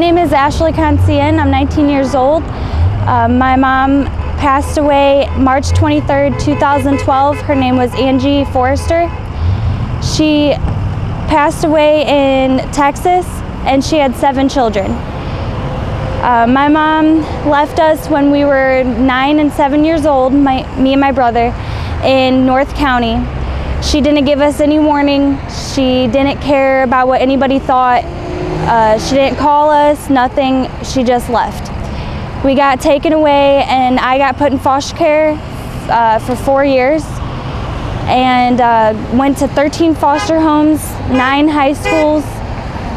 name is Ashley Conscien. I'm 19 years old. My mom passed away March 23rd, 2012. Her name was Angie Forrester. She passed away in Texas, and she had 7 children. My mom left us when we were 9 and 7 years old, me and my brother, in North County. She didn't give us any warning. She didn't care about what anybody thought. She didn't call us, nothing. She just left. We got taken away, and I got put in foster care for 4 years, and went to 13 foster homes, 9 high schools,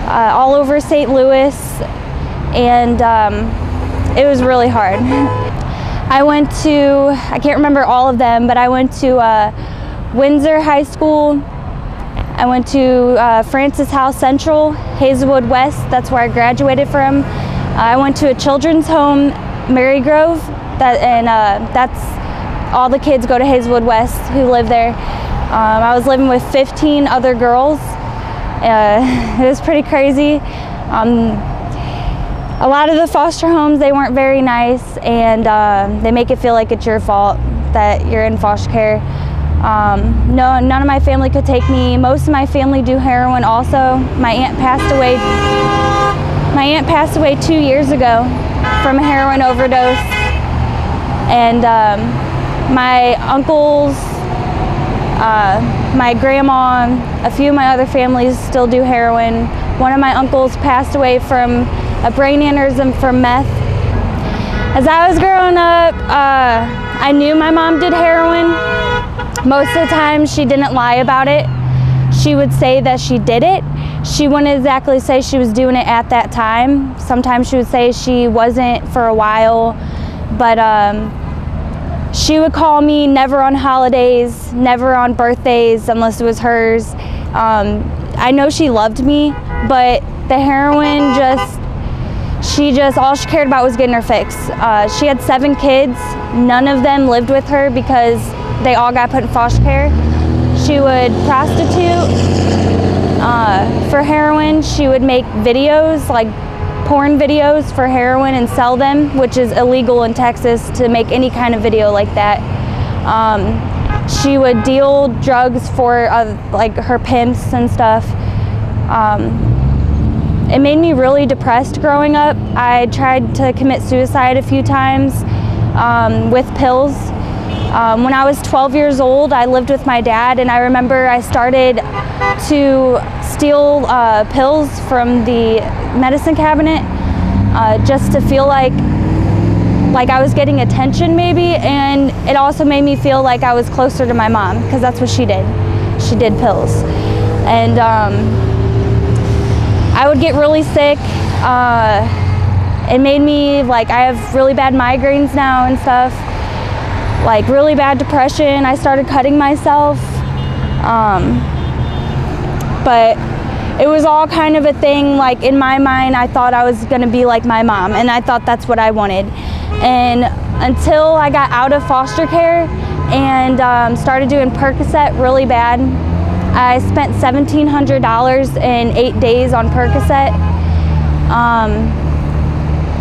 all over St. Louis, and it was really hard. I went to, I can't remember all of them, but I went to Windsor High School. I went to Francis House Central, Hazelwood West, that's where I graduated from. I went to a children's home, Marygrove, that's all the kids go to Hazelwood West who live there. I was living with 15 other girls. It was pretty crazy. A lot of the foster homes, they weren't very nice, and they make it feel like it's your fault that you're in foster care. No, none of my family could take me. Most of my family do heroin also. My aunt passed away 2 years ago from a heroin overdose, and my uncles, my grandma, a few of my other families still do heroin. One of my uncles passed away from a brain aneurysm from meth. As I was growing up, I knew my mom did heroin. Most of the time she didn't lie about it. She would say that she did it. She wouldn't exactly say she was doing it at that time. Sometimes she would say she wasn't for a while, but she would call me never on holidays, never on birthdays unless it was hers. I know she loved me, but the heroin all she cared about was getting her fix. She had 7 kids. None of them lived with her because they all got put in foster care. She would prostitute for heroin. She would make videos, like porn videos for heroin, and sell them, which is illegal in Texas to make any kind of video like that. She would deal drugs for like her pimps and stuff. It made me really depressed growing up. I tried to commit suicide a few times with pills. When I was 12 years old, I lived with my dad, and I remember I started to steal pills from the medicine cabinet just to feel like I was getting attention maybe, and it also made me feel like I was closer to my mom, because that's what she did. She did pills. And I would get really sick. It made me, like, I have really bad migraines now and stuff, like really bad depression. I started cutting myself. But it was all kind of a thing, like in my mind, I thought I was gonna be like my mom, and I thought that's what I wanted. And until I got out of foster care and started doing Percocet really bad, I spent $1,700 in 8 days on Percocet.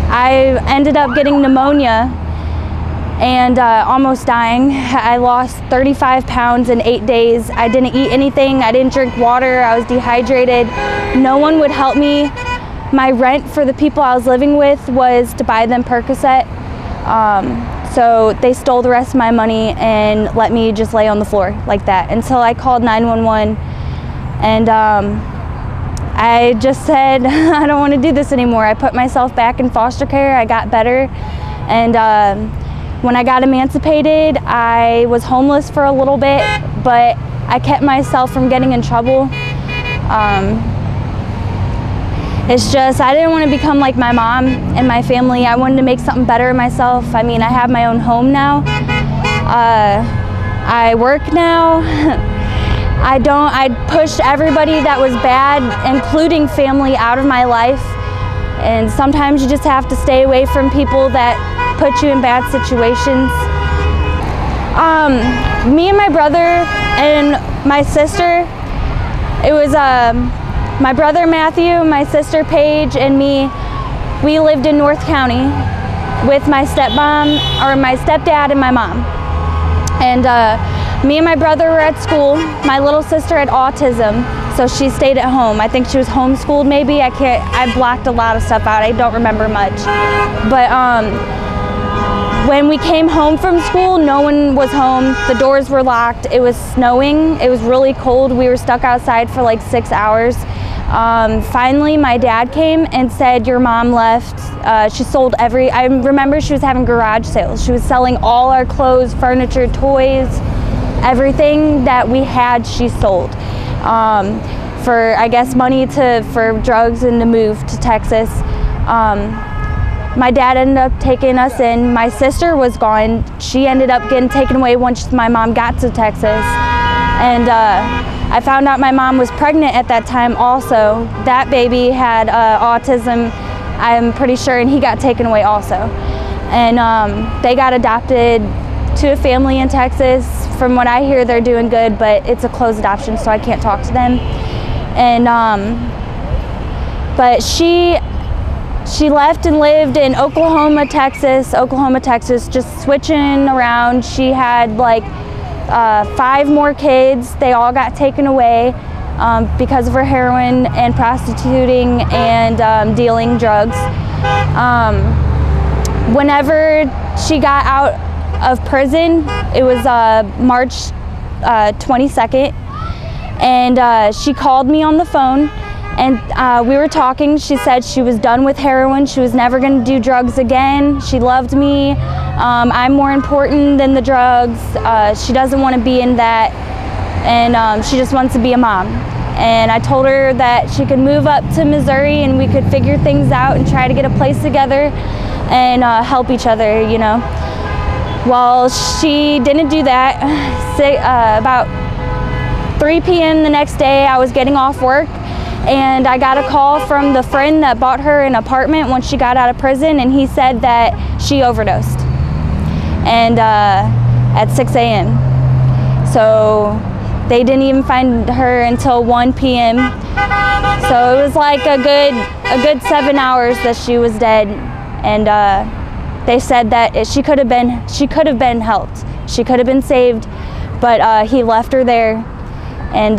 I ended up getting pneumonia and almost dying. I lost 35 pounds in 8 days. I didn't eat anything. I didn't drink water. I was dehydrated. No one would help me. My rent for the people I was living with was to buy them Percocet. So they stole the rest of my money and let me just lay on the floor like that until I called 911. And I just said, I don't want to do this anymore. I put myself back in foster care. I got better. And when I got emancipated, I was homeless for a little bit, but I kept myself from getting in trouble. It's just, I didn't want to become like my mom and my family. I wanted to make something better of myself. I mean, I have my own home now. I work now. I pushed everybody that was bad, including family, out of my life. And sometimes you just have to stay away from people that put you in bad situations. Me and my brother and my sister, it was my brother Matthew, my sister Paige, and me. we lived in North County with my stepdad and my mom. And me and my brother were at school. My little sister had autism, so she stayed at home. I think she was homeschooled maybe. I blocked a lot of stuff out. I don't remember much. But when we came home from school, no one was home. The doors were locked. It was snowing. It was really cold. We were stuck outside for like 6 hours. Finally, my dad came and said, your mom left. She sold I remember she was having garage sales. She was selling all our clothes, furniture, toys, everything that we had, she sold. For, I guess, money for drugs and to move to Texas. My dad ended up taking us in. My sister was gone. She ended up getting taken away once my mom got to Texas. And I found out my mom was pregnant at that time also. That baby had autism, I'm pretty sure, and he got taken away also. And they got adopted to a family in Texas. From what I hear, they're doing good, but it's a closed adoption, so I can't talk to them. And but she left and lived in Oklahoma, Texas, just switching around. She had like 5 more kids. They all got taken away because of her heroin and prostituting and dealing drugs. Whenever she got out of prison, it was March 22nd, and she called me on the phone, and we were talking. She said she was done with heroin. She was never going to do drugs again. She loved me. I'm more important than the drugs. She doesn't want to be in that, and she just wants to be a mom. And I told her that she could move up to Missouri and we could figure things out and try to get a place together and help each other, you know. Well, she didn't do that. About 3 p.m. the next day, I was getting off work, and I got a call from the friend that bought her an apartment once she got out of prison, and he said that she overdosed, and at 6 a.m. So they didn't even find her until 1 p.m. So it was like a good 7 hours that she was dead, and they said that she could have been helped. She could have been saved, but he left her there, and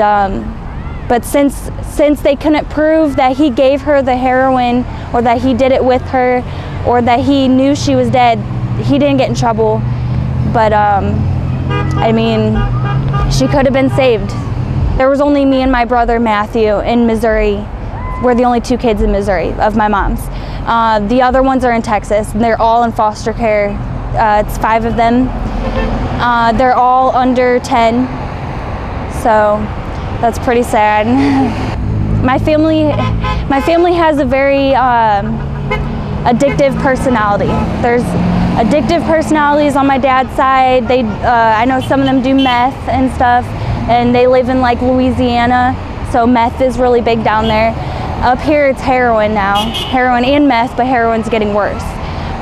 but since they couldn't prove that he gave her the heroin or that he did it with her or that he knew she was dead, he didn't get in trouble. But I mean, she could have been saved. There was only me and my brother Matthew in Missouri. We're the only 2 kids in Missouri of my mom's. The other ones are in Texas, and they're all in foster care. It's 5 of them. They're all under 10, so that's pretty sad. My family has a very addictive personality. There's addictive personalities on my dad's side. I know some of them do meth and stuff, and they live in like Louisiana, so meth is really big down there. Up here it's heroin now, heroin and meth, but heroin's getting worse.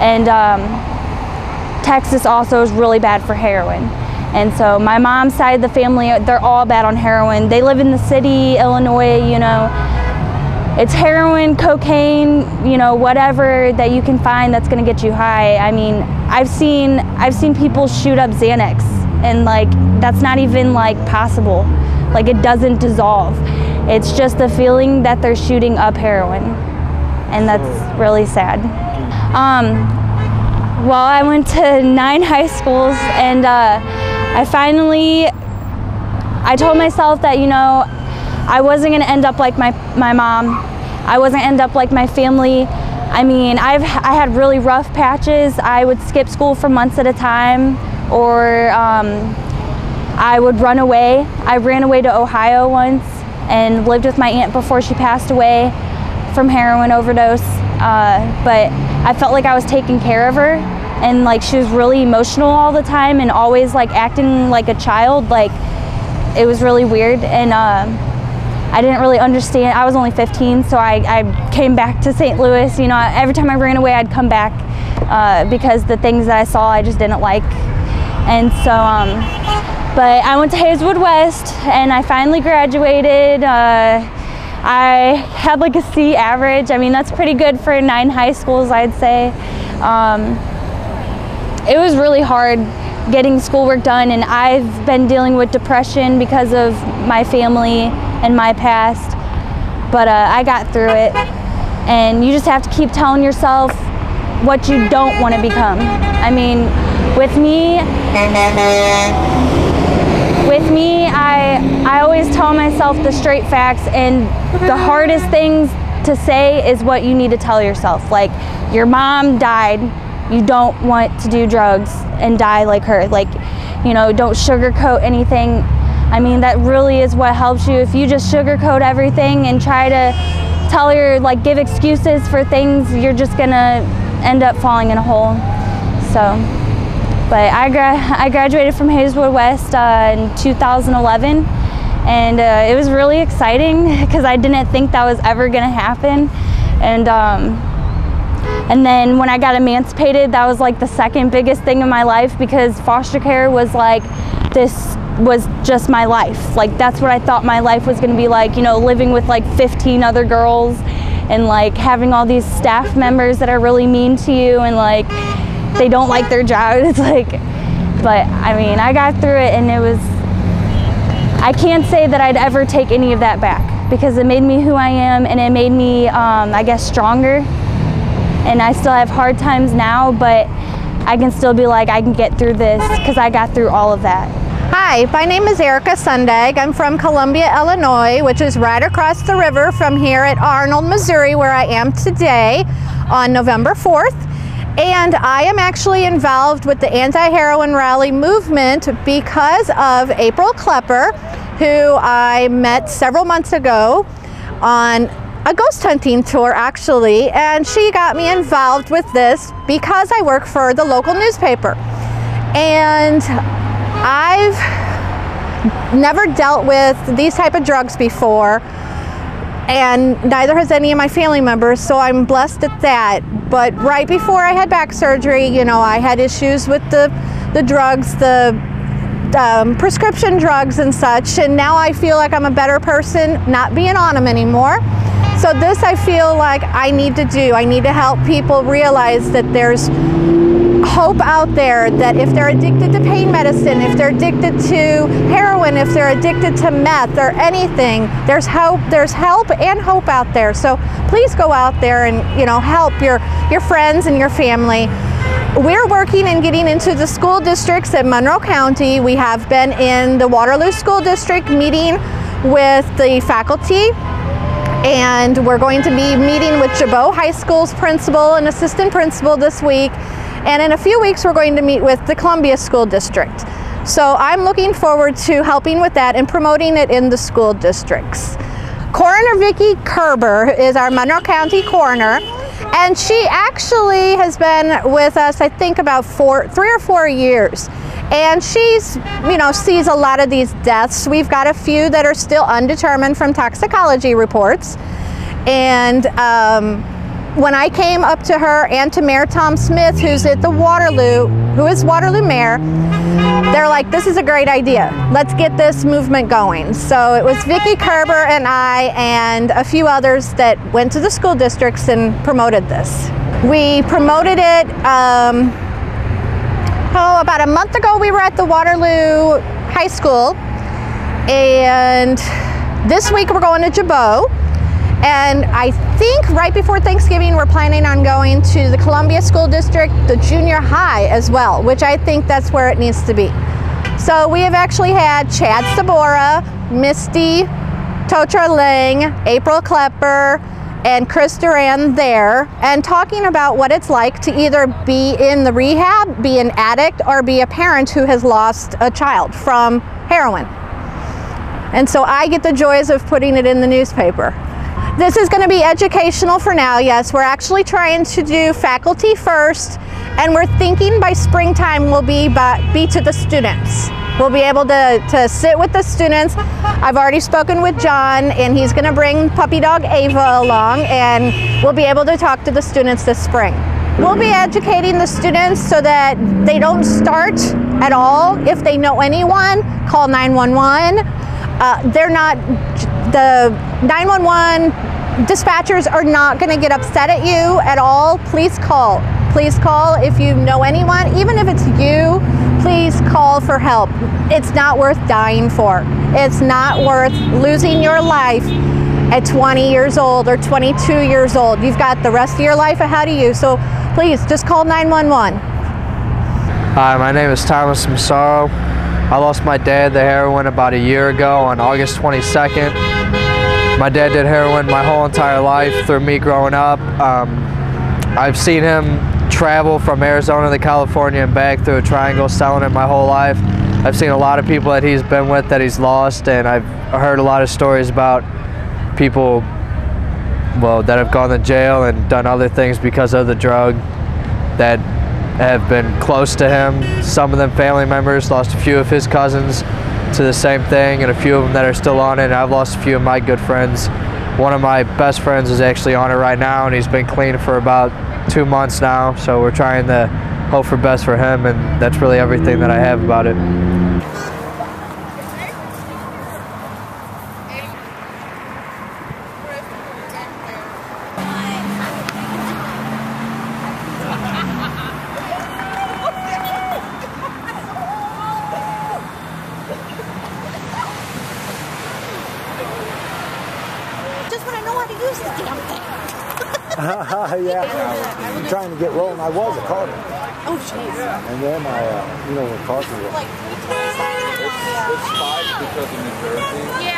And Texas also is really bad for heroin. And so my mom's side of the family, they're all bad on heroin. They live in the city, Illinois, you know. It's heroin, cocaine, you know, whatever that you can find that's gonna get you high. I mean, I've seen people shoot up Xanax, and like, that's not even like possible. Like, it doesn't dissolve. It's just the feeling that they're shooting up heroin, and that's really sad. Well, I went to 9 high schools, and I told myself that, you know, I wasn't gonna end up like my mom. I wasn't gonna end up like my family. I mean, I had really rough patches. I would skip school for months at a time, or I would run away. I ran away to Ohio once and lived with my aunt before she passed away from heroin overdose. But I felt like I was taking care of her, and like she was really emotional all the time and always like acting like a child. Like, it was really weird, and I didn't really understand. I was only 15, so I came back to St. Louis. You know, every time I ran away, I'd come back because the things that I saw I just didn't like. And so, but I went to Hazelwood West, and I finally graduated. I had like a C average. I mean, that's pretty good for 9 high schools, I'd say. It was really hard getting schoolwork done, and I've been dealing with depression because of my family and my past, but I got through it. And you just have to keep telling yourself what you don't want to become. I mean, with me, I always tell myself the straight facts, and the hardest things to say is what you need to tell yourself. Like, your mom died, you don't want to do drugs and die like her. Like, you know, don't sugarcoat anything. I mean, that really is what helps you. If you just sugarcoat everything and try to tell like give excuses for things, you're just gonna end up falling in a hole. So, but I graduated from Hazelwood West in 2011, and it was really exciting because I didn't think that was ever gonna happen. And then when I got emancipated, that was like the second biggest thing in my life, because foster care was like, this was just my life. Like, that's what I thought my life was gonna be like, you know, living with like 15 other girls and like having all these staff members that are really mean to you and like they don't like their job. It's like, but I mean, I got through it, and it was, I can't say that I'd ever take any of that back, because it made me who I am, and it made me, I guess, stronger. And I still have hard times now, but I can still be like, I can get through this because I got through all of that. Hi, my name is Erica Sundag. I'm from Columbia, Illinois, which is right across the river from here at Arnold, Missouri, where I am today on November 4th. And I am actually involved with the Anti Heroin Rally Movement because of April Klepper, who I met several months ago on a ghost hunting tour, actually, and she got me involved with this because I work for the local newspaper. And I've never dealt with these type of drugs before, and neither has any of my family members, so I'm blessed at that. But right before I had back surgery, you know, I had issues with the drugs, the prescription drugs and such, and now I feel like I'm a better person not being on them anymore. So this, I feel like I need to do. I need to help people realize that there's hope out there, that if they're addicted to pain medicine, if they're addicted to heroin, if they're addicted to meth or anything, there's help and hope out there. So please go out there and, you know, help your friends and your family. We're working and getting into the school districts in Monroe County. We have been in the Waterloo School District meeting with the faculty, and we're going to be meeting with Jabot High School's principal and assistant principal this week. And in a few weeks, we're going to meet with the Columbia School District. So I'm looking forward to helping with that and promoting it in the school districts. Coroner Vicki Kerber is our Monroe County coroner, and she actually has been with us, I think, about 3 or 4 years. And she's, you know, sees a lot of these deaths. We've got a few that are still undetermined from toxicology reports. And when I came up to her and to Mayor Tom Smith, who's at the Waterloo, who is Waterloo Mayor, they're like, this is a great idea. Let's get this movement going. So it was Vicki Kerber and I and a few others that went to the school districts and promoted this. We promoted it, about a month ago. We were at the Waterloo High School, and this week we're going to Jabot. And I think right before Thanksgiving, we're planning on going to the Columbia School District, the junior high as well, which I think that's where it needs to be. So we have actually had Chad Sabora, Misty, Totra Lang, April Klepper, and Chris Duran there, and talking about what it's like to either be in the rehab, be an addict, or be a parent who has lost a child from heroin. And so I get the joys of putting it in the newspaper. This is going to be educational for now, yes. We're actually trying to do faculty first, and we're thinking by springtime we'll be to the students. We'll be able to sit with the students. I've already spoken with John, and he's going to bring puppy dog Ava along, and we'll be able to talk to the students this spring. We'll be educating the students so that they don't start at all. If they know anyone, call 911. they're not, the 911 dispatchers are not going to get upset at you at all. Please call. Please call if you know anyone, even if it's you, please call for help. It's not worth dying for. It's not worth losing your life at 20 years old or 22 years old. You've got the rest of your life ahead of you, so please just call 911. Hi, my name is Thomas Massaro. I lost my dad to heroin about a year ago on August 22nd. My dad did heroin my whole entire life through me growing up. I've seen him travel from Arizona to California and back through a triangle selling it my whole life. I've seen a lot of people that he's been with that he's lost, and I've heard a lot of stories about people, well, that have gone to jail and done other things because of the drug that have been close to him. Some of them family members, lost a few of his cousins to the same thing, and a few of them that are still on it, and I've lost a few of my good friends. One of my best friends is actually on it right now, and he's been clean for about 2 months now, so we're trying to hope for best for him, and that's really everything that I have about it. Use the damn thing. Yeah, I'm trying to get rolling. I was a carpenter. Oh, jeez. And then I, when carpenter. Like 3 times. It's 5 because of New Jersey. Yeah.